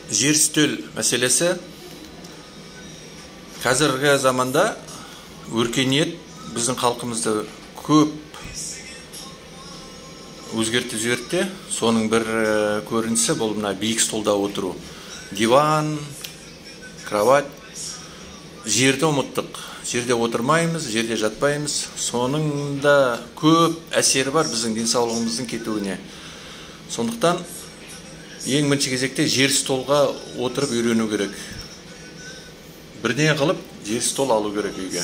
Жер үстел мәселесі қазіргі заманда өркениет біздің халқымызды көп өзгертіп жіберді. Соның бір көрінісі бұл мына биік столда отыру. Диван, кровать. Жерді ұмыттық. Жерде отырмаймыз, жерде жатпаймыз. Соның да көп әсері бар біздің денсаулығымыздың кетуіне. Сондықтан ең бірінші кезекте жер столға отырып үйрену керек. Бірден қылып жер стол алу керек үйге.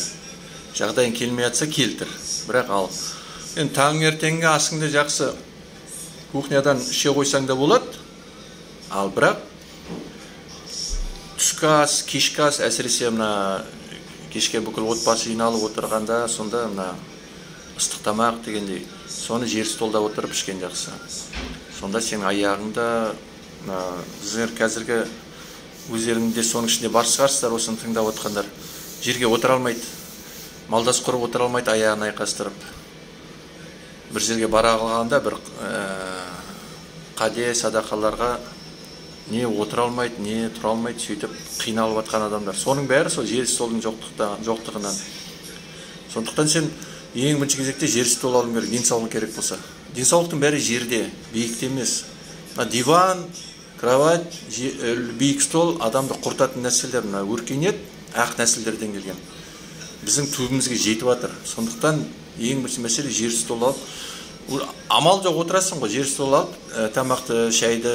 Жағдайың келмей жатса келтір, бірақ ал. Енді таңертеңгі асыңды жақсы кухнядан іше қойсаң да болады. Ал бірақ түскі ас, кешкі ас, әсіресе мына кешке бүкіл отбасы жиналып отырғанда, сонда мына ыстық тамақ дегендей, соны жер столда отырып ішкен жақсы. Сонда сенің аяғыңда, біздер қазіргі өздеріңде соның ішінде бар шығарсыздар, осыны тыңдап отқандар, жерге отыра алмайды, малдас құрып отыра алмайды, аяғын айқастырып. Бір жерге бара қалғанда бір қаде садақаларға не отыра алмайды, не тұра алмайды, сөйтіп қиналып жатқан адамдар. Соның бәрі сол жер столдың жоқтығынан. Сондықтан сен ең бірінші кезекте жер стол алу керек, денсаулық керек болса. Денсаулықтың бәрі жерде, биікте емес. Диван, кровать, биік стол адамды құртатын нәрселер, өркениет ақ нәсілдерден келген. Біздің түбімізге жетіп жатыр. Сондықтан ең бірінші мәселе жер стол алып, амал жоқ отырасың ғой, жер стол алып, тамақты, шайды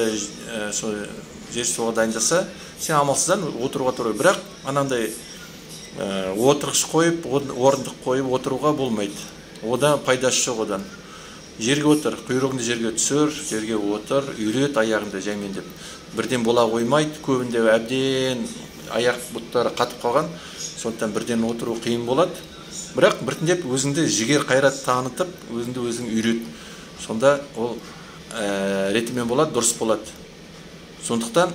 жер столға дайындаса, сен амалсыздан отыруға тұру. Бірақ анандай отырғыш қойып, орындық қойып отыруға болмайды. Одан пайдасы жоқ одан. Жерге отыр, құйрығыңды жерге түсір, жерге отыр, үйрет аяғыңды жәймендеп. Бірден бола қоймайды, көбінде әбден аяқ бұттары қатып қалған, сондықтан бірден отыру қиын болады. Бірақ біртіндеп өзіңді жігер қайрат танытып, өзіңді өзің үйрет. Сонда ол ретімен болады, дұрыс болады. Сондықтан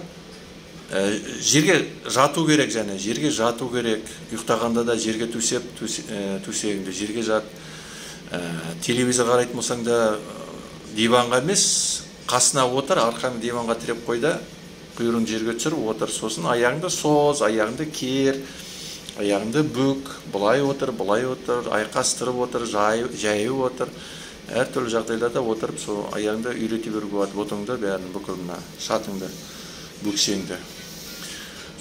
жерге жату керек, және жерге жату керек. Ұйықтағанда да жерге төсеп, төсегіңді жерге жат. Телевизор қарайтын болсаң да диванға емес, қасына отыр, арқаңды диванға тіреп қой да, құйрығыңды жерге түсір, отыр. Сосын аяғыңды соз, аяғыңды кер, аяғыңды бүк, бұлай отыр, айқастырып отыр, жайып отыр. Әртүрлі жағдайларда отырып, сол аяғыңды үйрете беруге болады. Ботыңды бәрін, бүкіліне, шатыңды, бүксеңді.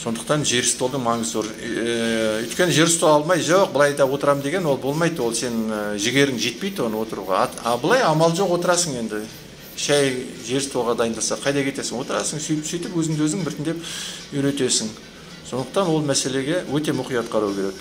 Сондықтан жер столдың маңызы зор. Өйткені жер стол алмай, жоқ, былай да отырам деген ол болмайды. Ол сен жігерің жетпейді оны отыруға. Былай амал жоқ отырасың енді. Шай жер столға дайындаса, қайда кетесің? Отырасың, сөйтіп өзіңді өзің біртіндеп үйретесің. Сондықтан ол мәселеге өте мұқият қарау керек.